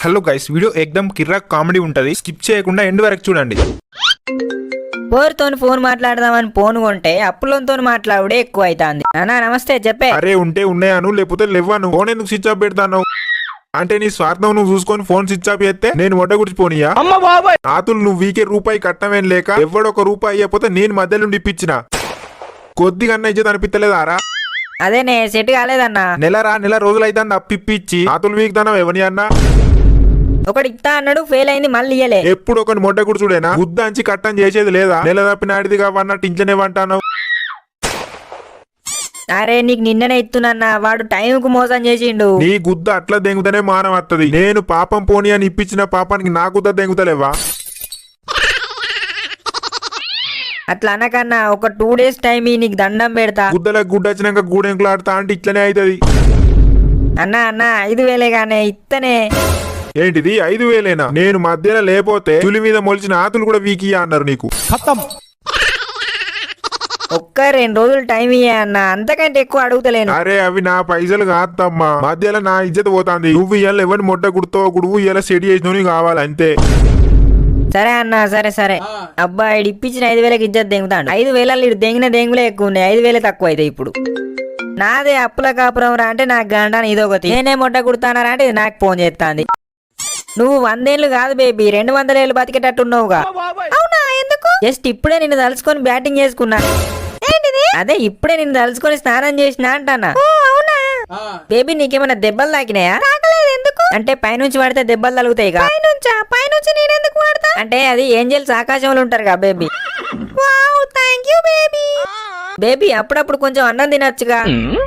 Hello guys, video ఎక్దమ్ కిర్రాక్ comedy ఉంటది, skip చేయకుండా end వరకు చూడండి. పోరుతో ఫోన్ మాట్లాడదామని ఫోన్ కొంటే అప్పులతో మాట్లాడే ఎక్కువ అవుతుంది. అన్నా నమస్తే చెప్పే. అరే ఉంటే ఉన్నాయాను, లేకపోతే లేవ్వాను. ఫోన్ ఎందుకు స్విచ్ ఆఫ్ పెడతాను అంటే నీ స్వార్థం నువ్వు చూసుకొని ఫోన్ స్విచ్ ఆఫ్ చేస్తే నేను మొట్ట గుడిచిపోనియా? ఆతులు నువ్వు వీకే రూపాయి కట్టమేం లేక ఎవడొక రూపాయి అయిపోతే నేను మధ్యలో నుండి ఇప్పించిన కొద్దిగా ఇచ్చేది అనిపించలేదారా? అదేనే సెట్ కాలేదన్నా. నెల రోజులైతే అప్పిచ్చి ఆతులు వీక్తానా ఎవని అన్నా? ఒకటి ఇస్తా అన్నాడు, ఫెయిల్ అయింది, మళ్ళీ ఇయ్యలే. ఎప్పుడు ఒకటి మొట్ట గుడిచుడేనా? గుద్దంచి కట్టం చేసేది లేదా? నెల తప్పినాడిదిగా అన్నట్టు ఇంట్లోనే వంటాను. అరే నీకు నిన్ననే ఇస్తున్నా, వాడు టైంకు మోసం చేసిండు. నీ గుద్ద అట్లా దెంగుతనే మానం వత్తది. నేను పాపం పోనీ అని ఇప్పించిన పాపానికి నా గుద్ద దెంగుతలేవా? అట్లా అనకన్నా ఒక 2 days టైం నీకు దండం పెడతా. గుద్దలకు గుడ్డ వచ్చినాక గూడెంకులు ఆడతా అంటే ఇట్లనే అవుతుంది. అన్నా 5,000 గానే ఇత్తనే. ఏంటిది 5,000? నేను మధ్యలో లేపోతే తులి మీద మొలిచిన ఆతులు కూడా వీకియా అన్నారు నీకు. ఒక్క 2 రోజులు టైం ఇయ్యా అన్న, అంతకంటే ఎక్కువ అడుగుతలేను. అరే అవి నా పైసలు కాదమ్మా, మధ్యలో నా ఇజ్జత్ పోతాంది. నువ్వు ఇవాళ ఎవరిని మొట్ట గుర్తో గుడువు ఇలా సెట్ చేసినవి కావాలి అంతే. సరే అన్న, సరే. అబ్బా ఇడు ఇప్పించిన 5,000కి ఇజ్జత్ దెంగుతాడు. 5,000 ఇడు దెంగిన దెంగులే ఎక్కువ ఉన్నాయి, 5,000 తక్కువ అయితే ఇప్పుడు. నాదే అప్పుల కాపురం రా అంటే నాకు గంటాను ఇదొకటి. నేనే మొట్ట కుడతానరా అంటే ఇది నాకు ఫోన్ చేస్తాంది. నువ్వు 100 ఏళ్ళు కాదు బేబీ, 200 ఏళ్ళు బతికేటట్టున్నావుగా. అవునా? ఎందుకు? జస్ట్ ఇప్పుడే నిన్ను తలుచుకొని బ్యాటింగ్ చేసుకున్నా. ఏంటిది? అదే ఇప్పుడే నిన్ను తలుచుకొని స్నానం చేసినా అంటానా. బేబీ నీకేమైనా దెబ్బలు తాకినాయా? ఎందుకు అంటే పైనుంచి పడితే దెబ్బలు తగులుతాయి. పైనుంచి నేనెందుకు పడతా అంటే అది ఏంజల్స్ ఆకాశంలో ఉంటారుగా బేబీ. బేబీ అప్పుడప్పుడు కొంచెం అన్నం తినొచ్చుగా.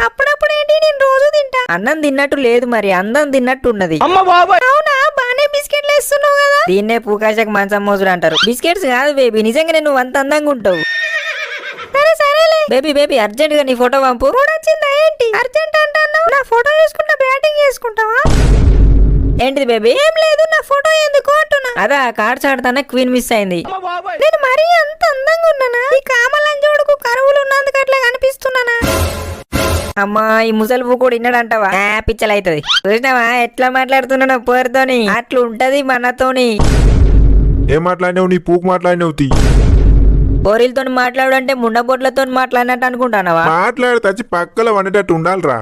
అప్పుడప్పుడు ఏంటి, నేను రోజు తింటా. అన్నం తిన్నట్టు లేదు మరి, అందం తిన్నట్టు ఉన్నది. అవునా? బానే బిస్కెట్లు వేస్తున్నావు కదా. దీన్నే పూకాశకు మంచం మోసుడు అంటారు. బిస్కెట్స్ కాదు బేబీ, నిజంగానే నువ్వు అంత అందంగా ఉంటావు. సరేలే బేబీ అర్జెంట్ గా నీ ఫోటో పంపు. ఏంటి అర్జెంట్ అంటున్నావు? నా ఫోటో చూసుకుంటా బ్యాటింగ్ చేసుకుంటావా? ఏంటిది బేబీ? ఏం లేదు, నా ఫోటో ఎందుకు అంటున్నా. అదా కార్డ్స్ ఆడతానే క్వీన్ మిస్ అయింది. నేను మరీ అంత అందంగా ఉన్నానా? ఈ కామలంజోడుకు కరువులు ఉన్నందుకు అట్లా కనిపిస్తున్నానా? అమ్మా ఈ ముసలి కూడా ఇన్నాడంటావా? పిచ్చలైతది. చూసినావా ఎట్లా మాట్లాడుతున్నావు పోరుతోని? అట్లా ఉంటది మనతోని. ఏం మాట్లాడినావు? నీ పూకు మాట్లాడినావు. బోరీలతో మాట్లాడంటే ముండబొట్లతో మాట్లాడినట్టు అనుకుంటానవా? మాట్లాడు తచ్చి పక్కల వండేటట్టు ఉండాలిరా,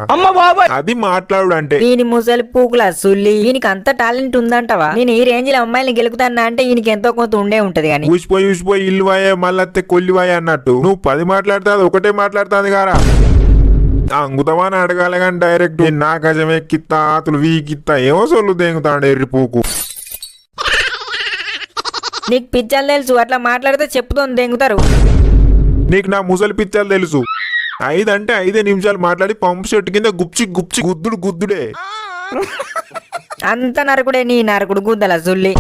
అది మాట్లాడు అంటే. ఈయన ముసలి పూకుల సుల్లి, ఈయనకి అంత టాలెంట్ ఉందంటవా? నేను ఈ రేంజ్ లో అమ్మాయిని గెలుకుతానా అంటే ఈయనకి ఎంతో కొంత ఉండే ఉంటది. కానీ ఊసిపోయి ఇల్లు వాయే మళ్ళీ కొల్లివాయే అన్నట్టు నువ్వు 10 మాట్లాడుతా ఒకటే మాట్లాడుతుంది కారా. అంగుతావా అని అడగాలి కానీ డైరెక్ట్ నా గజం ఎక్కిత్తా ఆతులు వీకిత్తా ఏమో సొల్లు దేంగుతాడు ఎర్రి పూకు. నీకు పిచ్చలు తెలుసు, అట్లా మాట్లాడితే చెప్పుతోని దెంగుతారు. నీకు నా ముసలి పిచ్చలు తెలుసు. 5 అంటే 5 నిమిషాలు మాట్లాడి పంపు చెట్టు కింద గుప్చి గుద్దుడే. అంత నరకుడే నీ నరకుడు గుద్దల సుల్లి.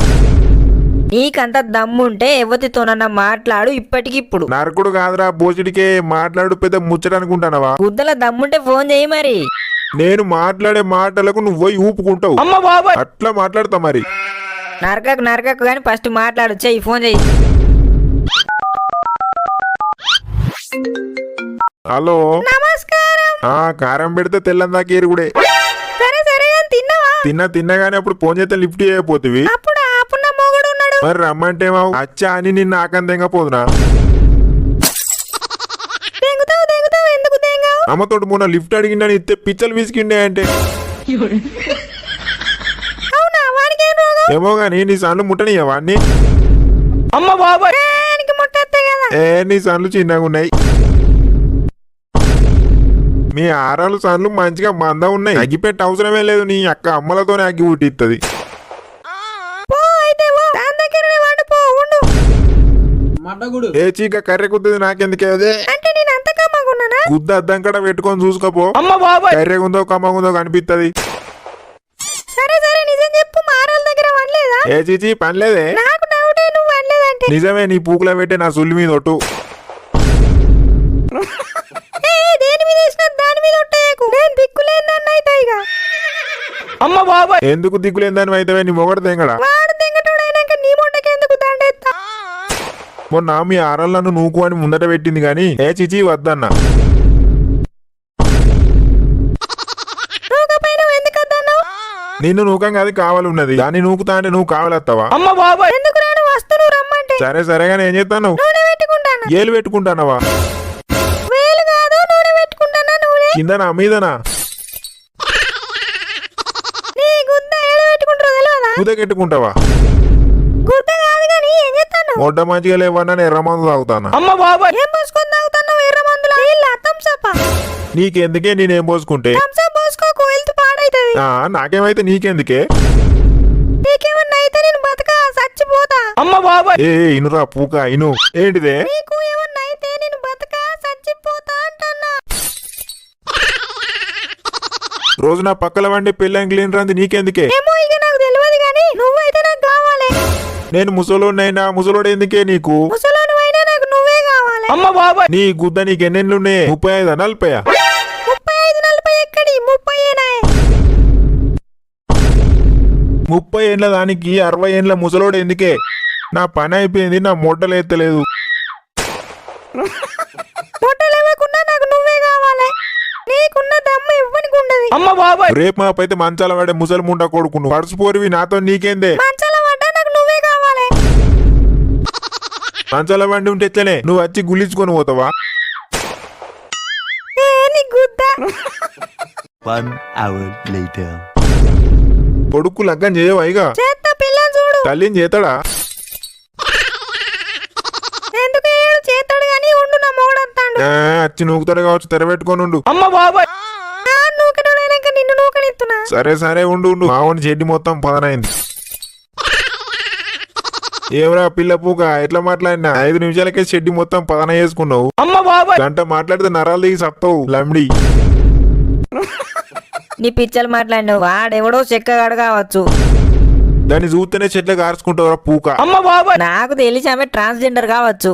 నీకంత దమ్ముంటే ఎవరితోనన్నా మాట్లాడు ఇప్పటికిప్పుడు. నరకుడు కాదురా బోసిడికే మాట్లాడు, పెద్ద ముచ్చట అనుకుంటానవా? గుద్దల దమ్ముంటే ఫోన్ చేయి మరి. నేను మాట్లాడే మాటలకు నువ్వు పోయి ఊపుకుంటావు, అట్లా మాట్లాడతా మరి. నరకకు కానీ ఫస్ట్ మాట్లాడు, చెయ్యి ఫోన్ చెయ్యి. హలో నమస్కారం. కారం పెడితే తెల్లందాక ఎరుగుడే. తిన్నా గానీ అప్పుడు ఫోన్ చేస్తే లిఫ్ట్ చేయకపోతుంది. మరి రమ్మంటే అచ్చా అని నిన్న ఆకందంగా పోదునా? అమ్మతోటి మొన్న లిఫ్ట్ అడిగిందని ఇస్తే పిచ్చలు విసికిండే అంటే ఏమో గానీ నీ సన్లు ముట్టనియా వాడిని? నీ సన్లు చిన్నగా ఉన్నాయి, మీ ఆరాలు సన్లు మంచిగా మంద ఉన్నాయి. అగ్గిపెట్ట అవసరమే లేదు, నీ అక్క అమ్మలతోనే అగ్గి పుట్టిస్తుంది. ఏ చీక కర్రె కుద్ది నాకెందుకే గుద్ద అద్దం కడ పెట్టుకొని చూసుకోపో, కర్రెగుందో కమ్మగుందో కనిపిస్తుంది. ఏ చీచి పనిలేదే, నిజమే నీ పూకులో పెట్టే నా సుల్లి మీద ఒట్టు. ఎందుకు దిక్కులేదని అయితే నీ మొగడు తెంగడా? మొన్న మీ ఆరళ్ళను నూకు అని ముందట పెట్టింది గాని ఏ చిచి వద్దన్నా. నిన్ను నూకం కాదు కావాలన్నది దాన్ని నూకుతా అంటే నువ్వు కావాలత్తావా? ఎందుకు రాను వస్తు నువ్వు రమ్మంటే సరే సరేగానే ఏం చేస్తాను? నూనె పెట్టుకుంటాను. ఏలు పెట్టుకుంటానవా? వేలు కాదు నూనె పెట్టుకుంటానా? నూనె కిందనా మీదనా? నీ గుద్ద ఏడ పెట్టుకుంటారో తెలియదా? కుదకెట్టుకుంటావా? గుద్ద కాదు కానీ ఏం చేస్తాను? మొట్ట మంచిగా లేవన్నా నేను ఎర్రమందు తాగుతానా? ఏం పోసుకొని తాగుతాను? ఎర్ర మందులా? నీళ్ళ థమ్సప్ నీకెందుకే నేనేం పోసుకుంటే? థమ్సప్ పోసుకోకు హెల్త్ పాడైతది. నాకేమైతే నీకెందుకే? నీకేమన్నా అయితే నేను బతక చచ్చిపోతా. ఏ ఇనురా పూక ఇను. ఏంటిదే? నీకు ఏమన్నా అయితే నేను బతక చచ్చిపోతా అంటన్నా. రోజు నా పక్కల వండి పెళ్ళని క్లీన్ రంది నీకెందుకే? ఏమో ఇక నాకు తెలియదు కానీ నువ్వైతే నాకు కావాలి. నేను ముసలోడినైనా ముసలోడు ఎందుకే నీకు? ముసలోనివైనా నాకు నువ్వే కావాలి. నీ గుద్ద నీకు ఎన్నెన్నున్నాయి? 35 40? 35 40 ఎక్కడి 30 ఏనాయే. 30 ఏండ్ల దానికి 60 ఏండ్ల ముసలోడు ఎందుకే? నా పని అయిపోయింది, నా మొట్టలు ఎత్తలేదు. పొట్టలు ఇవ్వకుండా నాకు నువ్వే కావాలి. నీకున్న దమ్ము ఇవ్వనికి ఉండదు. రేపు మాపైతే మంచాల వాడే ముసలి ముండ కొడుకును పడుచుపోరివి నాతో నీకేందే? మంచాల పడ్డా నాకు నువ్వే కావాలి. మంచాల వండి ఉంటే ఎట్లనే నువ్వు వచ్చి గులించుకొని పోతావా? నీ గుద్ద 1 hour later. కొడుకు లగ్గం చేయవా? ఇక చేత్త పిల్లని చూడు. తల్లిని చేతాడా? ఎందుకు ఏడు చేస్తాడు గాని ఉండు నా మోడొత్తాడు. వచ్చి నూకుతాడు కావచ్చు, తెరబెట్టుకొని ఉండు. నూకడైనాక నిన్ను నూకనిస్తున్నా. సరే సరే ఉండు ఉండు. మావని చెడ్డి మొత్తం పదనైంది. ఏమరా పిల్ల పూక ఎట్లా మాట్లాడినా 5 నిమిషాలకే చెడ్డి మొత్తం పదన వేసుకున్నావు. గంట మాట్లాడితే నరాలు దిగి సత్తావు లంబడి. నీ పిచ్చలు మాట్లాడినావు. వాడెవడో చెక్కగాడు కావచ్చు. దాన్ని చూస్తేనే చెట్ల కారుచుకుంటావురా పూక. నాకు తెలిసి ఆమె ట్రాన్స్జెండర్ కావచ్చు.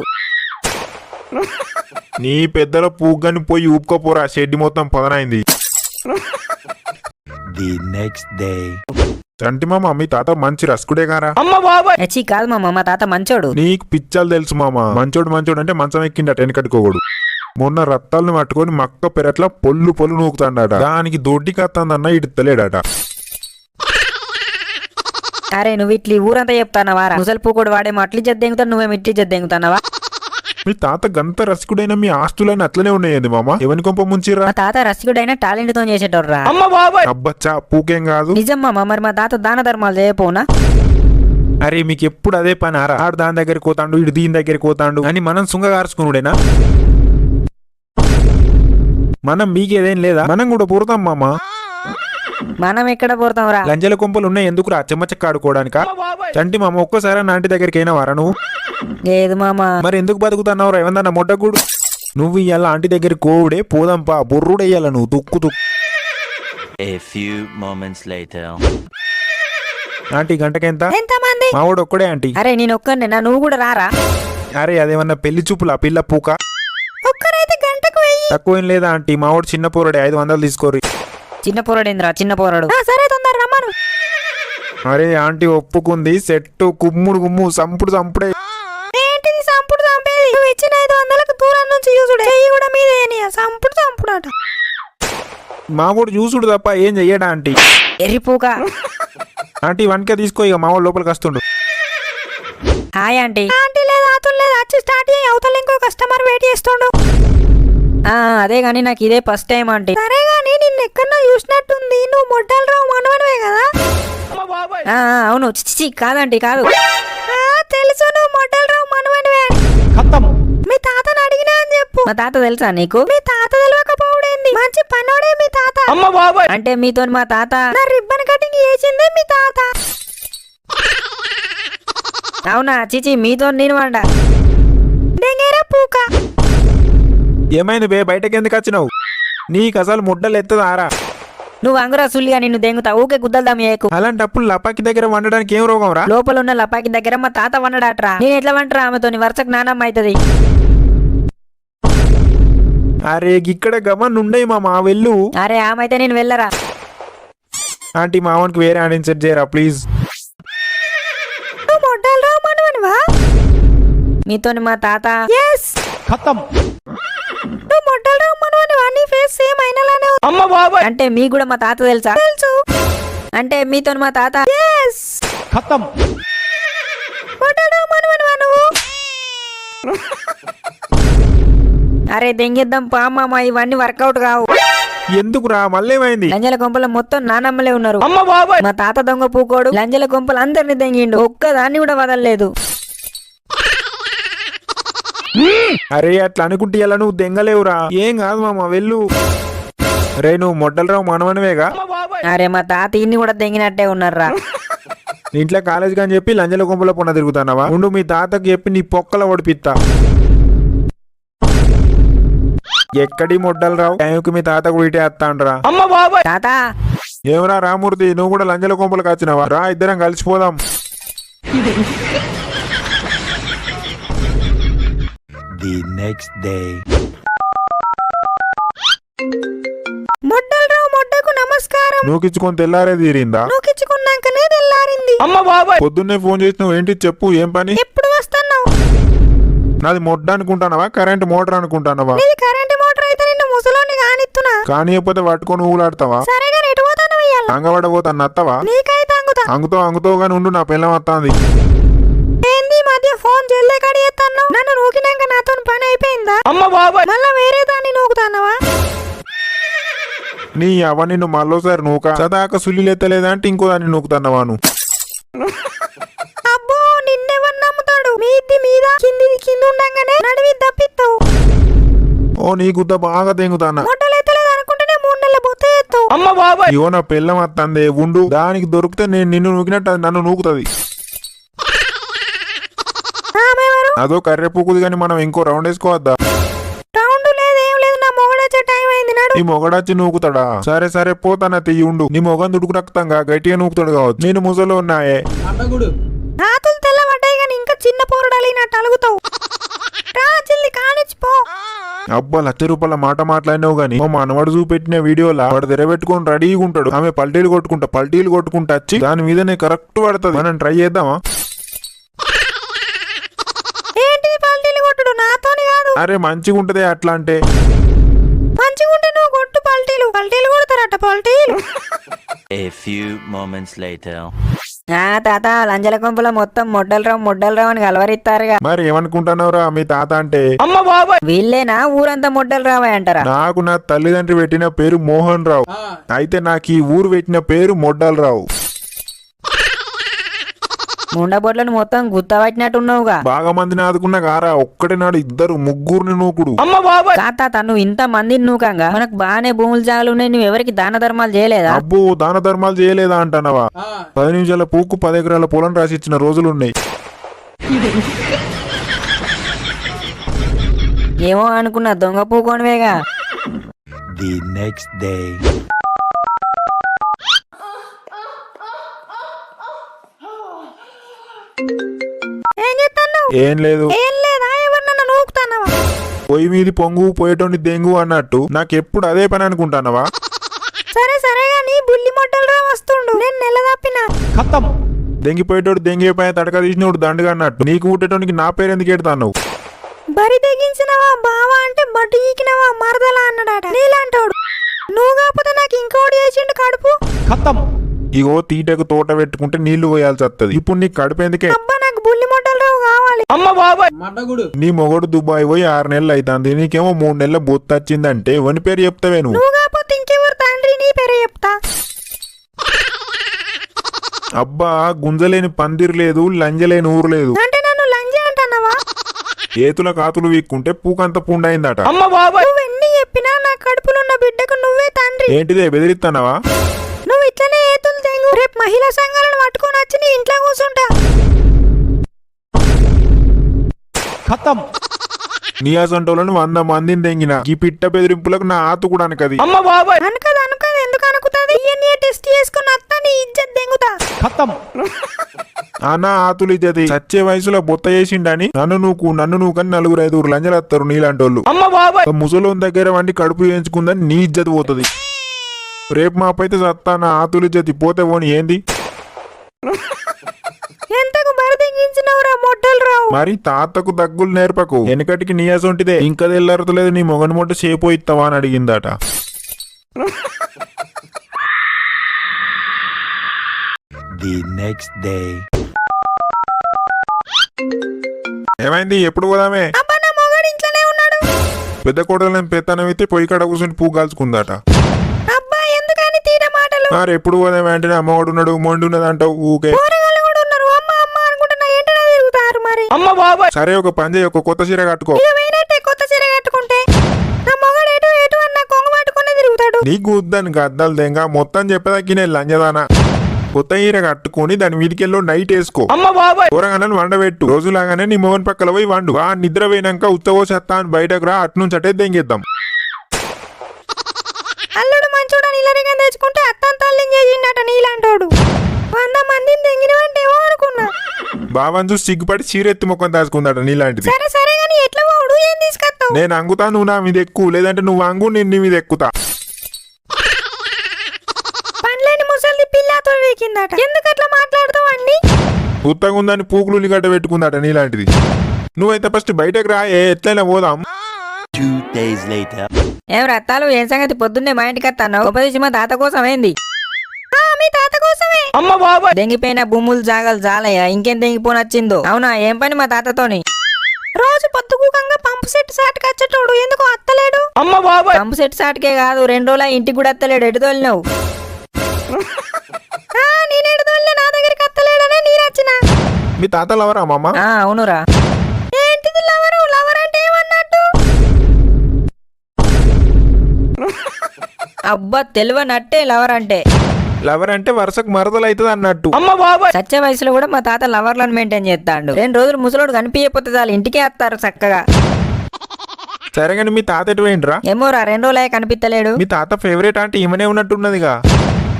నీ పెద్దల పూగని పోయి ఊపుకోపోరా, షెడ్డి మొత్తం పదనైంది. The next day. చంటి మామ మీ తాత మంచి రస్కుడే గారా? అచ్చి కాదు మామ, మా తాత మంచోడు. నీకు పిచ్చలు తెలుసు మామ. మంచోడు మంచోడు అంటే మంచం ఎక్కిండట వెనకట్టుకోకూడదు. మొన్న రత్తాలను పట్టుకొని మక్క పెరట్ల పొల్లు పొల్లు నూకుతాడట. దానికి దొడ్డి కత్తందన్న ఇడతలేడట. అరే నువ్వు ఇట్లా ఊరంతా చెప్తానవారా? ముసలి పూకోడు వాడేమో అట్లి జద్దెంగుతాడు, నువ్వేమో ఇట్లి జద్దెంగుతానవా? మీ తాత గంత రసికుడైన మీ ఆస్తులన్నీ అట్లనే ఉన్నాయండి మామ. ఎవరి కొంప ముంచిరా? మా తాత రసికుడైనా టాలెంట్ తో చేసేటోర్రా. అబ్బచ్చా పూకేం కాదు. నిజం మామ. మరి మా తాత దాన ధర్మాలు చేయపోనా? అరే మీకు ఎప్పుడు అదే పని ఆరా? ఆడు దాని దగ్గరికి పోతాండు, ఇటు దీని దగ్గరికి పోతాండు అని మనం సుంగగార్చుకున్నాడేనా? మనం మీకేదేం లేదా? మనం కూడా పోతాం మామ. మనం ఎక్కడ పోతాం రా? లంజల కొంపలు ఉన్నాయి ఎందుకురా? చెమ్మచక్క ఆడుకోవడానికా? చంటి మామ ఒక్కసారి నాంటి దగ్గరికి అయినా వారా నువ్వు? లేదు మామ. మరి ఎందుకు బతుకుతున్నావురా? ఏమన్నా మొట్టకూడు. నువ్వు ఇయ్యాల ఆంటీ దగ్గరికి కోవుడే పోదాంపా. బొర్రుడెయ్యాల నువ్వు తుక్కు తుక్కు. A few moments later. Aunty గంటకెంత? ఎంతమంది? మావాడు ఒక్కడే ఆంటీ. అరే నేను ఒక్కనే, నువ్వు కూడా రారా? అరే అదేమన్నా పెళ్లి చూపులా పిల్ల పూక? ఒక్కరైతే గంటకు 1000. తక్కువేం లేదా ఆంటీ? మావాడు చిన్న పోరాడే 500 తీసుకోరు. చిన్న పోరాడేంద్రా? చిన్న పోరాడు. సరే తొందర రమ్మను. అరే ఆంటీ ఒప్పుకుంది. సెట్టు కుమ్ముడు గుమ్ము సంపుడు సంపుడే. ఏంటిది సంపుడు సంపేది? నువ్వు ఇచ్చిన 500కు దూరం నుంచి చూసుడే. చెయ్యి కూడా మీదేని సంపుడు సంపుడట. మావాడు చూసుడు తప్ప ఏం చెయ్యడా ఆంటీ? ఎర్రిపూక. ఆంటీ 1K తీసుకో. ఇక మావాడు లోపలికి వస్తుండు. Hi aunty. ఆంటీ లేదు ఆతులు లేదు. వచ్చి స్టార్ట్ చేయి. అవతల ఇంకో కస్టమర్ వెయిట్ చేస్తుండు. అదే గాని నాకు ఇదే ఫస్ట్ టైం ఆంటీ. సరే గాని నిన్ను ఎక్కడో చూసినట్టుంది. నువ్వు మొడ్డలరావు మనవనివే కదా? అవును. చిచి కాదంటీ కాదు. తెలుసు నువ్వు మొడ్డలరావు మనవనివే. మీ తాతను అడిగినా అని చెప్పు. మా తాత తెలుసా నీకు? మీ తాత తెలియకపోవడేంది? మంచి పనోడే మీ తాత. అంటే మీతో మా తాత నా రిబ్బన్ కటింగ్ చేసిందే మీ తాత. అవునా? చిచి మీతో నేను వండ దెంగేరా పూక. ఏమైంది బే? బయటకి ఎందుకు వచ్చినావు? నీకు అసలు ముడ్డలు ఎత్తదారా? నువ్వు అంగురా సుల్లిగా నిన్ను దెంగుతా. ఊకే గుద్దల్దాం ఏకు. అలాంటప్పుడు లపాకి దగ్గర వండడానికి ఏం రోగం రా? లోపల ఉన్న లపాకి దగ్గర మా తాత వండడాట్రా. నేను ఎట్లా వంటరా? ఆమెతోని వరుసకు నానమ్మ అవుతుంది. అరే ఇక్కడ గమన్ ఉండే మామ వెళ్ళు. అరే ఆమె అయితే నేను వెళ్ళరా. ఆంటీ మావానికి వేరే ఆంటీ సెట్ చేయరా ప్లీజ్. మీతోని మా తాత అంటే మీకు కూడా మా తాత తెలుసా? తెలుసు. అంటే మీతో మా తాత కొట్టాడు మనవనువా నువ్వు? అరే దెంగిద్దాం పామామ, ఇవన్నీ వర్కౌట్ కావు. ఎందుకురా మళ్ళేమైంది? లంజల కొంపలు మొత్తం నానమ్మలే ఉన్నారు. మా తాత దొంగ పూకోడు లంజల కొంపలు అందరిని దెంగిండు, ఒక్కదాన్ని కూడా వదలలేదు. అరే అట్లా అనుకుంటే ఇలా నువ్వు దెంగలేవురా. ఏం కాదు మామ వెళ్ళు. రే నువ్వు మొడ్డలరావు మనవనవేగా? అరే మా తాత ఇన్ని కూడా దెంగినట్టే ఉన్నారా. ఇంట్లో కాలేజీకి అని చెప్పి లంజల కొంపల పొన్న తిరుగుతానవా? ఉండు మీ తాతకు చెప్పి నీ పొక్కల ఓడిపిత్తా. ఎక్కడి మొడ్డలరావు, టైంకి మీ తాత కూడా ఇటే వస్తాండ్రా. తాత ఏమరా రామూర్తి, నువ్వు కూడా లంజల కొంపలకు వచ్చినావా? రా ఇద్దరం కలిసిపోదాం. The next day. మొడ్డలరావు మొడ్డకు నమస్కారం. నూకిచ్చుకొని తెల్లారే తీరిందా? నూకిచ్చుకున్నాకనే తెల్లారింది. పొద్దున్నే ఫోన్ చేసినావు ఏంటి చెప్పు, ఏం పని? ఎప్పుడు వస్తున్నావు? నాది మొడ్డ అనుకుంటానవా కరెంట్ మోటార్ అనుకుంటానవా? నీది కరెంట్ మోటార్ అయితే నిన్ను ముసలోని కానిత్తునా. కానియకపోతే పట్టుకొని ఊలాడతావా? సరేగా ఎటు పోతాను ఇయ్యాల? అంగబడబోతాను అత్తవా? నీకైతే అంగుతా. అంగుతావు గాని ఉండు, నా పిల్లం వస్తాంది. ఏంది మధ్య ఫోన్ జల్లే కడియేస్తాను? నన్ను నూకినాక నాతో పని అయిపోయిందా? మళ్ళా వేరే దాన్ని నూకుతానవా? నీ అవ నిన్ను మళ్ళోసారి నూక సదాక సుల్లిలెత్తలేదా అంటే ఇంకో దాన్ని నూకుతానవా నువ్వు? అబ్బో నిన్నెవరు నమ్ముతాడు? మీది మీద కిందిది కింద ఉండంగానే నడివి తప్పిస్తావు. ఓ నీ గుద్ద బాగా తెంగుతానా? మొట్టలు ఎత్తలేదు అనుకుంటేనే 3 నెలల బొత్త ఎత్తావు. ఇవో నా పిల్లం వస్తుంది ఉండు, దానికి దొరికితే నేను నిన్ను నూకినట్టు అది నన్ను నూకుతుంది. అదో కర్రె పూకుది కానీ మనం ఇంకో రౌండ్ వేసుకోవద్దా? రౌండ్ లేదు ఏం లేదు, నా మొగడొచ్చే టైం అయింది. నీ మొగడచ్చి నూకుతాడా? సరే పోతానా తీయి ఉండు. నీ మొగం దుడుకు రక్తంగా గట్టిగా నూకుతాడు కావచ్చు. నేను ముసలో ఉన్నాయే. రాతులు తెల్లబడ్డాయి కానీ ఇంకా చిన్న పోరుడాలి నట్టు అలుగుతావు. జల్ది కానిచ్చిపో. అబ్బా 1,00,000 రూపాయల మాట మాట్లాడినావు గానీ మా మనవాడు చూపెట్టిన వీడియోలా వాడు తెరబెట్టుకొని రెడీగా ఉంటాడు. ఆమె పల్టీలు కొట్టుకుంటా వచ్చి దాని మీదనే కరెక్ట్ పడుతుంది. మనం ట్రై చేద్దామా? ఏంటిది పల్టీలు కొట్టుడు? నాతోని కాదు. అరే మంచిగా ఉంటదే అట్లా అంటే. మంచిగా ఉంటే నువ్వు కొట్టు పల్టీలు కొడతారట పల్టీలు. A few moments later. తాత లంజల కొంపల మొత్తం మొడ్డలరావు అని కలవరిస్తారుగా. మరి ఏమనుకుంటున్నావురా మీ తాత అంటే? వీళ్ళేనా ఊరంతా మొడ్డలరావే అంటారా? నాకు నా తల్లిదండ్రి పెట్టిన పేరు మోహన్ రావు, అయితే నాకు ఈ ఊరు పెట్టిన పేరు మొడ్డలరావు. ముండబొట్లను మొత్తం గుత్తబట్టినట్టున్నావుగా. బాగా మందిని ఆదుకున్నా కారా, ఒక్కటే నాడు 2-3 నూకుడు. తాత నువ్వు ఇంత మందిని నూకంగా మనకు బాగానే భూములు జాగాలు ఉన్నాయి, నువ్వు ఎవరికి దాన ధర్మాలు చేయలేదా? అబ్బో దాన ధర్మాలు చేయలేదా అంటానవా? 10 నిమిషాల పూకు 10 ఎకరాల పొలం రాసిచ్చిన రోజులున్నాయి. ఏమో అనుకున్నా దొంగ పూకోనివేగా. The next day. ఏం లేదు. ఎవరినన్నా నూకుతానవా? పొయ్యి మీది పొంగు పోయేటోని దెంగు అన్నట్టు నాకెప్పుడు అదే పని అనుకుంటానవా? సరేగా నీ బుల్లి మొట్టలు వస్తుండు, నేను నెల తప్పినా. దెంగిపోయేటోడు దెంగిపోయా తడక తీసినోడు దండగా అన్నట్టు నీకు పుట్టేటోనికి నా పేరు ఎందుకు ఎడతావు? బరి తెగించినవా బావా అంటే బట్టు ఈకినవా మరదలా అన్నాడట. నీలాంటోడు నువ్వు కాకపోతే నాకు ఇంకోటి చేసిండు కడుపు. ఇగో తీటకు తోట పెట్టుకుంటే నీళ్లు పోయాల్సి వస్తుంది. ఇప్పుడు నీకు కడుపు ఎందుకే? అబ్బా నాకు బుల్లి మొట్టలు కావాలి. నీ మొగడు దుబాయ్ పోయి 6 నెలలు అవుతుంది, నీకేమో 3 నెలల బొత్తు వచ్చిందంటే ఎవరి పేరు చెప్తావే నువ్వు? నువ్వు కాకపోతే ఇంకెవరు తండ్రి నీ పేరే చెప్తా. అబ్బా గుంజలేని పందిరు లేదు, లంజలేని ఊరు లేదు. అంటే నన్ను లంజే అంటున్నావా? ఏతుల కాతులు వీక్కుంటే పూకంత పుండైందట. నువ్వెన్ని చెప్పినా నా కడుపులున్న బిడ్డకు నువ్వే తండ్రి. ఏంటిదే బెదిరిస్తానవా? నువ్వు ఇట్లనే ఏతులు తెంగు, రేపు మహిళా సంఘాలను పట్టుకొని వచ్చి నీ ఇంట్లో కూర్చుంటా. నీ అసంటోళ్ళను 100 మందిని తెంగిన ఈ పిట్ట బెదిరింపులకు నా ఆతు కూడా అనకది. అనుకదు ఎందుకు అనుకుతుంది? టెస్ట్ చేసుకుని అత్త నీ ఇజ్జత్ దెంగుతా. అన్న ఆతులు ఇజ్జతి చచ్చే వయసులో బొత్త చేసిండని నన్ను నూకని 4-5 లంజలు వస్తారు నీలాంటోళ్ళు. ముసలోని దగ్గర వండి కడుపు వేయించుకుందని నీ ఇజ్జత్ పోతుంది. రేపు మాపైతే సత్తా నా ఆతులు ఇజ్జతి పోతే పోని ఏంది? ఎంతకు బరదెంగించినవురా మొట్టలు రావు. మరి తాతకు దగ్గులు నేర్పకు, వెనకటికి నీ అసొంటిదే ఇంకా తెల్లారతలేదు నీ మొగని మొట్ట చేపోయిస్తావా అని అడిగిందట. The next day. ఏమైంది ఎప్పుడు పోదామే? అబ్బా నా మొగాడు ఇంట్లోనే ఉన్నాడు. పెద్ద కోడలని పెత్తనం అయితే పొయ్యి కాడ కూర్చొని పువ్వు కాల్చుకుందాట. అబ్బా ఎందుకని తీర మాటలు? మరి ఎప్పుడు పోదామే అంటే అమ్మవాడు ఉన్నాడు మొండి ఉన్నది అంటావు ఊకే. పోరగాళ్ళు కూడా ఉన్నారు. అమ్మ అమ్మ అనుకుంటున్నా ఏంటనే తిరుగుతారు మరి. సరే ఒక పని చేయి, ఒక కొత్త చీర కట్టుకో. ఇక పోయినట్టే కొత్త చీర కట్టుకుంటే నా మొగాడు ఎటు ఎటు అన్న కొంగు పట్టుకుని తిరుగుతాడు. నీకు వద్దానికి అద్దాలు దెంగ మొత్తం చెప్పేదాకి నేను లంజదానా. కొత్త చీర కట్టుకొని దాని వీధికెళ్ళో నైట్ వేసుకో. కూరగాయలను వండబెట్టు. రోజులాగానే నీ మోహన్ పక్కల పోయి వండు. ఆ నిద్ర పోయినాక ఉత్తవో చెత్త అని బయటకు రా, అట్నుంచి అటే దెంగేద్దాం. అల్లుడు మంచోడని ఇల్లరిగా తెచ్చుకుంటే అత్తంత అల్లిం చేసిండట నీలాంటోడు. 100 మందిని దెంగినవంటేమో అనుకున్నా. బావని చూసి సిగ్గుపడి చీరెత్తి ముఖం దాచుకుందాట నీలాంటిది. సరే సరే గాని ఎట్లా పోడు ఏం తీసుకొస్తావు? నేను అంగుతా, నువ్వు నా మీద ఎక్కువ, లేదంటే నువ్వు అంగు నేను నీ మీద ఎక్కుతా. పండ్లేని ముసలి పిల్లతో వీకిందట. ఎందుకు అట్లా మాట్లాడుతావు అన్ని? ఉత్తగా ఉందని పూకులు ఉల్లిగడ్డ పెట్టుకుందాట నీలాంటిది. నువ్వైతే ఫస్ట్ బయటకు రా, ఎట్లయినా పోదాం. 2 days later. ఏం రత్తాలు ఏం సంగతి? పొద్దున్నే మా ఇంటికి వస్తాను. ఉపదేశం మా తాత కోసం ఏంది? మీ తాత కోసమే. దెంగిపోయిన భూములు జాగాలు జాలయ్యా, ఇంకేం దెంగిపోనొచ్చిందో. అవునా, ఏం పని మా తాతతోని? రోజు పొద్దుగుకంగా పంపు సెట్ సాటుకు వచ్చేటోడు ఎందుకు అత్తలేడు? పంపు సెట్ సాటుకే కాదు, 2 రోజుల ఇంటికి కూడా అత్తలేడు. ఎటు తోలినావు? నేను ఎటు తోలినా, నా దగ్గరికి అత్తలేడనే నేను వచ్చిన. మీ తాత లవరా మామ? అవునురా. ఏంటిది లవరు? లవర్ అంటే ఏమన్నట్టు? అబ్బా తెలివనట్టే లవర్ అంటే. లవర్ అంటే వరుసకు మరదలు అవుతుంది అన్నట్టు. సత్య వయసులో కూడా మా తాత లవర్లను మెయింటైన్ చేస్తాడు. 2 రోజులు ముసలోడు కనిపించకపోతే చాలు ఇంటికే వస్తారు చక్కగా. సరే కానీ మీ తాత ఎటు పోయిండ్రా? ఏమోరా 2 రోజులే కనిపిస్తలేడు. మీ తాత ఫేవరెట్ అంటే ఈమెనే ఉన్నట్టున్నదిగా.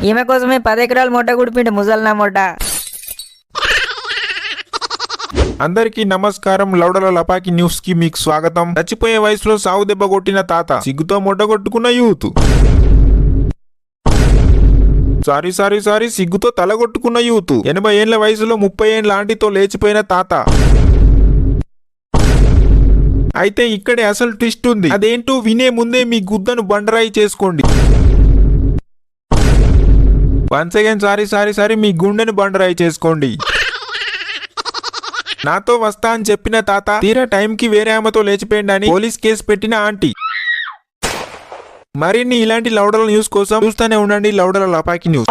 ఈమె కోసమే 10 ఎకరాలు మొట్ట గుడిపిండి ముసల్నా మొట్ట. అందరికీ నమస్కారం. లౌడల లపాకి న్యూస్ కి మీకు స్వాగతం. చచ్చిపోయే వయసులో సాగు దెబ్బ కొట్టిన తాత, సిగ్గుతో మొడ్డగొట్టుకున్న యూత్. సారీ సిగ్గుతో తలగొట్టుకున్న యూత్. 80 ఏళ్ల వయసులో 30 ఏళ్ల ఆంటీతో లేచిపోయిన తాత. అయితే ఇక్కడే అసలు ట్విస్ట్ ఉంది. అదేంటో వినే ముందే మీ గుద్దను బండరాయి చేసుకోండి. వన్స్ అగైన్ సారీ మీ గుండెను బండరాయి చేసుకోండి. నాతో వస్తా అని చెప్పిన తాత తీరా టైంకి వేరే ఆమెతో లేచిపోయిందని పోలీస్ కేసు పెట్టిన ఆంటీ. మరిన్ని ఇలాంటి లౌడల న్యూస్ కోసం చూస్తూనే ఉండండి లౌడల లపాకి న్యూస్.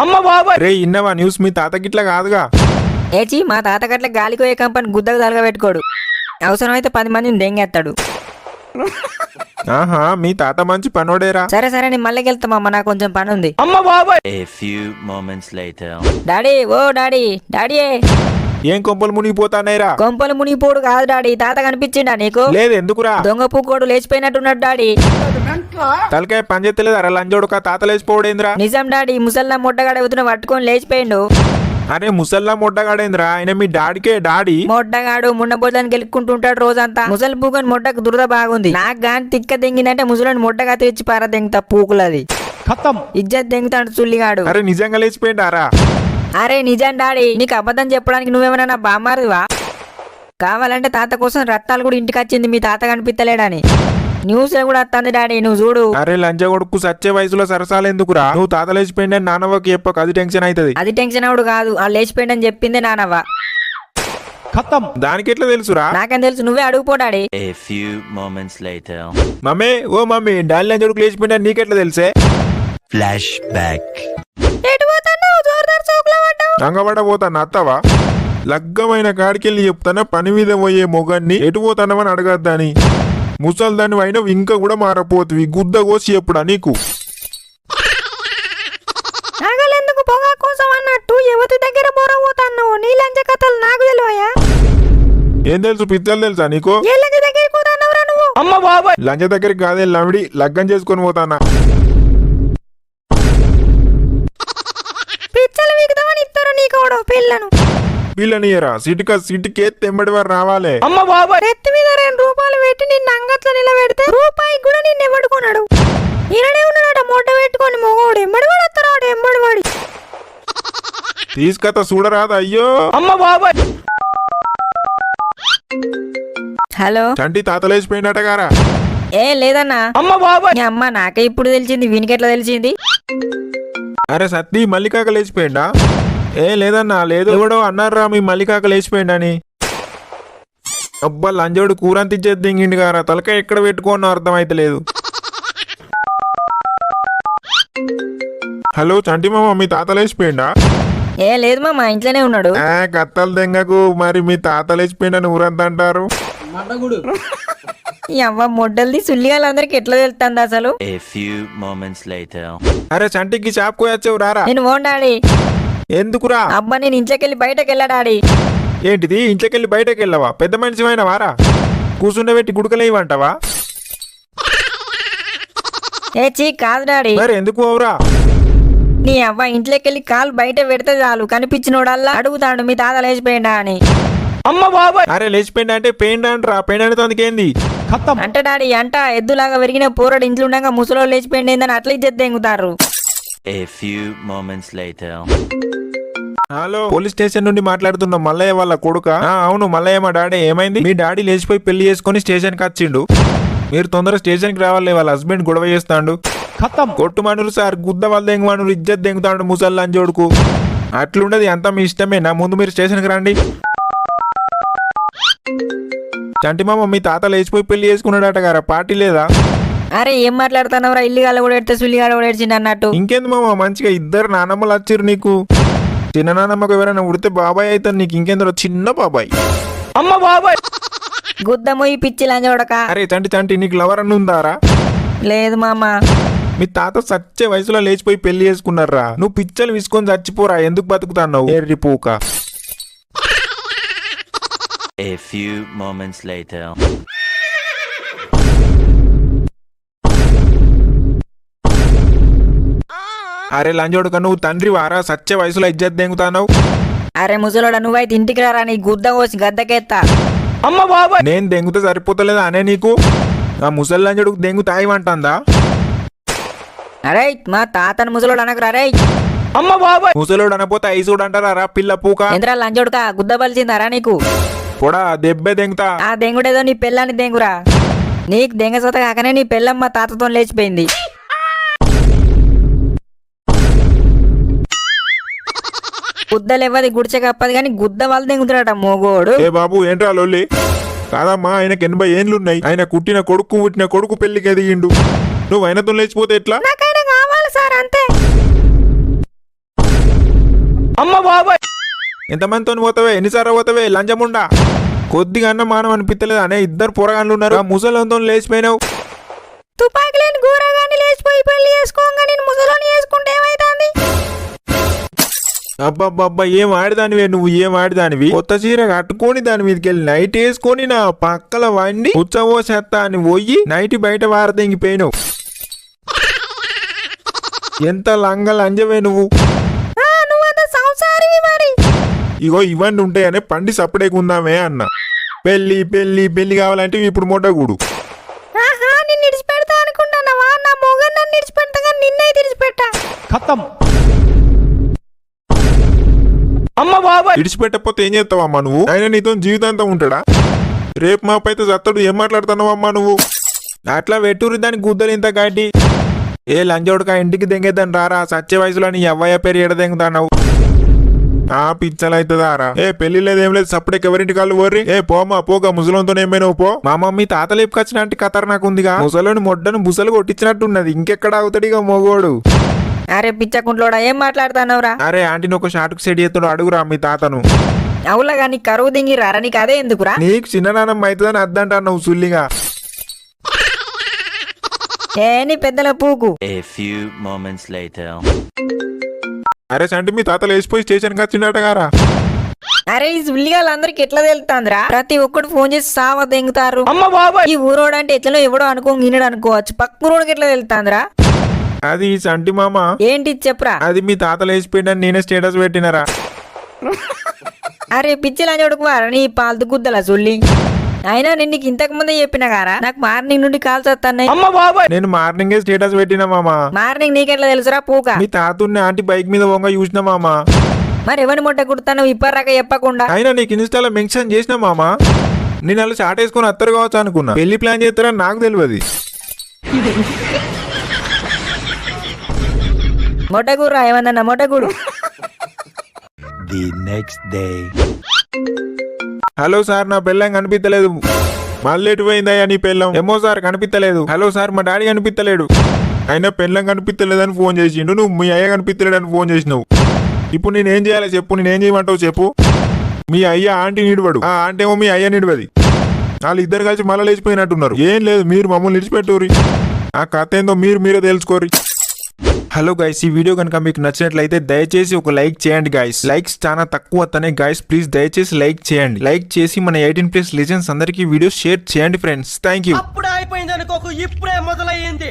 రే ఇన్నవా న్యూస్? మీ తాత గిట్లా కాదుగా. ఏచి మా తాత గట్ల గాలికోయే కంపెనీ గుద్దకు తలగా పెట్టుకోడు. అవసరమైతే 10 మందిని దెంగేస్తాడు. ఆహా, మీ తాత మంచి పనోడేరా. సరే నేను మళ్ళీకి వెళ్తామమ్మ, నాకు కొంచెం పని ఉంది. A few moments later. Daddy ఓ డాడీ ఏం కొంపలు మునిగిపోతానేరా? కొంపలు మునిగిపోడు కాదు డాడీ, తాత కనిపించిండా నీకు? లేదు, ఎందుకురా? దొంగ పూకోడు లేచిపోయినట్టున్నాడు డాడీ. తలకాయ పనిచేస్తలేదు అరా లంజోడుక. తాత లేచిపోవడేంద్రా? నిజం డాడీ, ముసల్లా మొట్టగాడ ఎదున పట్టుకొని లేచిపోయిండు. అరే ముసల్లా మొడ్డగాడేంద్రా? ఆయన మీ డాడీకే డాడీ. మొట్టగాడు ముండబోదని గెలుక్కుంటుంటాడు రోజంతా. ముసలి పూకొని మొట్టకు దురద బాగుంది. నాకు గాని తిక్క దెంగిందంటే ముసలిని మొట్టగా తెచ్చి పార దెంగతా పూకులది. ఇజ్జత్ దెంగుతాడు చుల్లిగాడు. అరే నిజంగా లేచిపోయిండారా? అరే నిజం డాడీ, నీకు అబద్ధం చెప్పడానికి నువ్వేమన్నా నా బామ్మారివా? కావాలంటే తాత కోసం రత్తాలు కూడా ఇంటికి వచ్చింది, మీ తాత కనిపించలేడని. న్యూస్ లో కూడా వస్తుంది డాడీ, నువ్వు చూడు. అరే లంజ కొడుకు, సచ్చే వయసులో సరసాలు ఎందుకురా? నువ్వు తాత లేచిపోయిందని నానవ్వకి చెప్పకు, అది టెన్షన్ అవుతుంది. అది టెన్షన్ అవుడు కాదు, ఆ లేచిపోయిందని చెప్పిందే నానవ్వ. దానికి ఎట్లా తెలుసురా? నాకేం తెలుసు, నువ్వే అడుగుపో daddy. A few moments later. Mummy ఓ మమ్మీ, డాడీ లంజ కొడుకు లేచిపోయిందని నీకెట్లా తెలుసే? Flashback. రంగబడ పోతాను అత్తవా? లగ్గమైన కాడికెళ్ళి చెప్తానా పని మీద పోయే మొగన్ని ఎటు పోతానమని అడగద్దని. ముసల్దాన్ని అయినా ఇంకా కూడా మారపోతుంది. గుద్ద కోసి ఎప్పుడా నీకు? నాగలెందుకు పొగా కోసం అన్నట్టు యువతి దగ్గర పోరబోతాను. నీ లంచ కథలు నాకు తెలివయా? ఏం తెలుసు? పిచ్చలు తెలుసా నీకు? లంచ దగ్గరికి కాదే లమిడి, లగ్గం చేసుకొని పోతానా. పిచ్చలు వీగుదామని ఇస్తారు నీకోడు పిల్లను. పిల్లనియరా? సిటికే తెంబడి వారు రావాలి. ఎత్తి మీద 2 రూపాయలు పెట్టి నిన్ను అంగట్లో నిలబెడితే రూపాయి కూడా నిన్ను ఎవడుకున్నాడు. ఈయననే ఉన్నాడు మూట పెట్టుకొని మొగోడు. ఎంబడి వాడు వస్తాడు, ఎంబడి వాడి తీసుకత చూడరాదు. అయ్యో హలో చంటి తాత లేచిపోయినట్ట గారా? ఏ లేదన్నా. అమ్మ నాకే ఇప్పుడు తెలిసింది, వీనికెట్లా తెలిసింది? అరే సత్తి మల్లికాక లేచిపోయిండా? ఏ లేదన్నా లేదు, ఎవడో అన్నారా మీ మల్లికాక లేచిపోయిండని. అబ్బా లంజోడు కూరంత ఇచ్చేది దింగిండి గారా, తలకాయ ఎక్కడ పెట్టుకోనో అర్థమైతే లేదు. హలో చంటి మామ, మీ తాత లేచిపోయిండా? ఏ లేదు మామ, ఇంట్లోనే ఉన్నాడు. కత్తలు దెంగకు, మరి మీ తాత లేచిపోయిండని ఊరంతా అంటారు. ఈ అవ్వ మొడ్డల్ది సుల్లిగాలందరికి ఎట్లా తెలుస్తుంది అసలు? A few moments later. అరే చంటికి షాప్ కోయొచ్చావు రారా. నేను ఓన్ డాడీ. ఎందుకురా? అబ్బా నేను ఇంట్లోకెళ్ళి బయటకు వెళ్ళా డాడీ. ఏంటిది ఇంట్లోకెళ్ళి బయటకు వెళ్ళవా? పెద్ద మనిషి అయినా వారా? కూర్చుండబెట్టి గుడకలేవంటావా? ఏ చీ కాదు డాడీ. మరి ఎందుకు అవురా? నీ అవ్వ ఇంట్లోకెళ్ళి కాలు బయట పెడితే చాలు కనిపించినోడల్లా అడుగుతాడు మీ తాత లేచిపోయిందా అని. అరే లేచిపోయిండా అంటే పెయింట్ అంటరా, పెయింట్ అంటే అందుకేంది? అంటే డాడీ అంట ఎద్దులాగా విరిగిన పోరడు ఇంట్లో ఉండగా ముసలో లేచిపోయిందని అట్లా ఇజ్జత్ దెంగుతారు. A few moments later. Hello, police station నుండి మాట్లాడుతున్నా, మల్లయ్య వాళ్ళ కొడుక? అవును మల్లయ్య మా డాడీ. ఏమైంది? మీ డాడీ లేచిపోయి పెళ్లి చేసుకుని స్టేషన్ కి వచ్చిండు. మీరు తొందరగా స్టేషన్ కి రావాలి, వాళ్ళ హస్బెండ్ గొడవ చేస్తాడు. కొట్టు మనులు సార్, గుద్ద వాళ్ళ దెంగు మనులు, ఇజ్జత్ దెంగుతాడు ముసల్లంజోడుకు. అట్లుండదు, అంతా మీ ఇష్టమేనా? ముందు మీరు స్టేషన్ కి రండి. చంటి మామ, మీ తాత లేచిపోయి పెళ్లి చేసుకున్నాడట గారా, పార్టీ లేదా? అరే ఏం మాట్లాడుతున్నావురా, ఇల్లుగాల కూడా ఎడితే సుల్లిగాల కూడా ఏడ్చిండు అన్నట్టు. ఇంకేంది మామ, మంచిగా ఇద్దరు నానమ్మలు వచ్చిర్రు నీకు. చిన్న నానమ్మకు ఎవరైనా ఉడితే బాబాయ్ అవుతారు నీకు, ఇంకేందో చిన్న బాబాయ్. అమ్మ బాబాయ్ గుద్దము ఈ పిచ్చి లంజోడక. అరే చంటి చంటి, నీకు లవర్ అన్న ఉందారా? లేదు మామ. మీ తాత సచ్చే వయసులో లేచిపోయి పెళ్లి చేసుకున్నారా? నువ్వు పిచ్చలు విసుకొని చచ్చిపోరా, ఎందుకు బతుకుతావు ఎర్రి పూక? A few moments later. అరే లంజోడుక, నువ్వు తండ్రి వారా? సచ్చే వయసులో ఇజ్జత్ దెంగుతావు. అరే ముసలోడ, నువ్వైతే ఇంటికి రారా, నీ గుద్ద కోసి గద్దకెత్తా. అమ్మ బాబాయ్, నేను దెంగుతే సరిపోతలేదా అనే నీకు? ఆ ముసలి లంజోడుకు దెంగు తాయివంటుందా? అరే మా తాతను ముసలోడు అనకురా. రే అమ్మ బాబాయ్, ముసలోడు అనపోతే ఐసోడు అంటారా పిల్ల పూక? ఎంద్రా లంజోడుక, గుద్ద బలిచిందారా నీకు? పొడా దెబ్బే దెంగుతా. ఆ దెంగుడేదో నీ పెళ్ళాన్ని దెంగురా. నీకు దెంగ సొత కాకనే నీ పెళ్ళమ్మ తాతతో లేచిపోయింది. గుద్దలేవది గుడిచె కప్పది కానీ గుద్ద వాళ్ళు దెంగుతాడట మోగోడు. ఏ బాబు ఏంట్రా లొల్లి? కాదమ్మా, ఆయనకి 80 ఏండ్లున్నాయి. ఆయన పుట్టిన కొడుకు పెళ్లికి ఎదిగిండు. నువ్వు ఆయనతో లేచిపోతే ఎట్లా? నాకైనా కావాలి సార్ అంతే. అమ్మ బాబాయ్, ఎంతమందితో పోతావే? ఎన్నిసార్లు పోతావే లంజముండా? కొద్దిగా అన్న మానం అనిపించలేదు అనే ఇద్దరు పొరగాన్లు ఉన్నారు, ముసలంతో లేచిపోయినావు. తుపాకి లేని గూరగాని లేచిపోయి పెళ్లి చేసుకోగా నేను ముసలోని చేసుకుంటే ఏమైతుంది? అబ్బబ్బబ్బా, ఏం ఆడిదానివే నువ్వు, ఏం ఆడిదానివి? కొత్త చీర కట్టుకొని దాని మీదకి వెళ్ళి నైట్ వేసుకొని నా పక్కల వండి ఉచ్చవో చెత్త అని పోయి నైట్ బయట వారదెంగిపోయినావు. ఎంత లంజవే నువ్వు. ఇగో ఇవన్నీ ఉంటాయనే పండి సపడేకుందామే అన్న. పెళ్లి పెళ్లి పెళ్లి కావాలంటే ఇప్పుడు మొట్టగూడు. ఇడిచిపెట్టకపోతే ఏం చేస్తావమ్మా నువ్వు? ఆయన నీతో జీవితాంతం ఉంటాడా? రేపు మాపైతే సత్తడు. ఏం మాట్లాడుతున్నావమ్మా నువ్వు? అట్లా వెట్టూరి దానికి గుద్దలు ఇంత గాటి. ఏ లంజోడుక, ఇంటికి దెంగేద్దాని రారా, సచ్చే వయసులో నీ అవ్వయ్య పేరు ఎడ దెంగుతావు? ఆ పిచ్చలైతుందారా? ఏ పెళ్లి లేదేం లేదు, సప్పుడేకి ఎవరింటి కాళ్ళు ఓర్రి. ఏ పోమా పోగా, ముసలంతో ఏమైనా పో. మా మమ్మీ తాత లేపుకొచ్చినట్టు కథర్ నాకుందిగా. ముసలోని మొడ్డను బుసలు కొట్టించినట్టున్నది, ఇంకెక్కడ అవుతాడిగా మోగోడు. అరే పిచ్చకుంట్లోడా, ఏం మాట్లాడుతున్నావురా? అరే ఆంటీని ఒక షాటుకు సెట్ చేస్తాడు, అడుగురా మీ తాతను. అవులాగా నీకు కరువు దింగిరారా, నీకు అదే ఎందుకురా? నీకు చిన్ననానమ్మ అవుతుందని అద్దంటా నువ్వు సుల్లిగా. ఏ నీ పెద్దల పూకు. A few moments later. అరే సంటి, మీ తాత లేచిపోయి స్టేషన్ కి వచ్చిండట గారా. అరే ఈ సుల్లిగాళ్ళందరికి ఎట్లా తెలుతాందిరా? ప్రతి ఒక్కడు ఫోన్ చేసి సావ దెంగుతారు. ఈ ఊరోడు అంటే ఎట్లనో ఎవడో గిన్నెడు అనుకోవచ్చు, పక్కూరోడికి ఎట్లా తెలుతాందిరా? అది సంటి మామ. ఏంటి చెప్పురా? అది మీ తాత లేచిపోయిందని నేనే స్టేటస్ పెట్టినరా. అరే పిచ్చిలా చూడుకువారా నీ పాలతు గుద్దల సుల్లి. అయినా నేను నీకు ఇంతకు ముందే చెప్పిన గారా, నాకు మార్నింగ్ నుండి కాల్స్ వస్తున్నాయి. నేను మార్నింగే స్టేటస్ పెట్టినా మామ. మార్నింగ్ నీకెట్లా తెలుసురా పూక? మీ తాతుని ఆంటీ బైక్ మీద వంగ చూసిన మామ. మరి ఎవరి మొట్ట కుడతాను ఇప్పటిరాక చెప్పకుండా? అయినా నీకు ఇన్స్టాలో మెన్షన్ చేసిన మామ. నేను అలా షార్ట్ వేసుకొని అత్తరు కావచ్చు అనుకున్నా. పెళ్లి ప్లాన్ చేస్తారని నాకు తెలియదు. మొట్టగూరు ఏమన్నా మొట్టగూడు. The next day. Hello sir నా పెళ్ళం కనిపించలేదు. మళ్ళీ ఎటు పోయిందయ్యా నీ పెళ్ళం? ఏమో సార్ కనిపించలేదు. హలో సార్ మా డాడీ కనిపించలేడు. అయినా పెళ్ళం కనిపించలేదని ఫోన్ చేసిండు, నువ్వు మీ అయ్య కనిపించలేదని ఫోన్ చేసినావు. ఇప్పుడు నేనేం చేయాలి చెప్పు, నేనేం చేయమంటావు చెప్పు. మీ అయ్య ఆంటీ నిడవడు, ఆ ఆంటీ ఏమో మీ అయ్య నిడవది. వాళ్ళు ఇద్దరు కలిసి మళ్ళీ లేచిపోయినట్టున్నారు. ఏం లేదు, మీరు మమ్మల్ని విడిచిపెట్టుర్రి. ఆ కథ ఏందో మీరే తెలుసుకోర్రి. హలో గైస్, ఈ వీడియో కనుక మీకు నచ్చినట్లయితే దయచేసి ఒక లైక్ చేయండి గైస్. లైక్స్ చాలా తక్కువ వస్తున్నాయి గైస్, ప్లీజ్ దయచేసి లైక్ చేయండి. లైక్ చేసి మన 18+ లెజెండ్స్ అందరికీ వీడియో షేర్ చేయండి ఫ్రెండ్స్. Thank you. అప్పుడే అయిపోయింది అనుకోకు, ఇప్పుడే మొదలయ్యింది.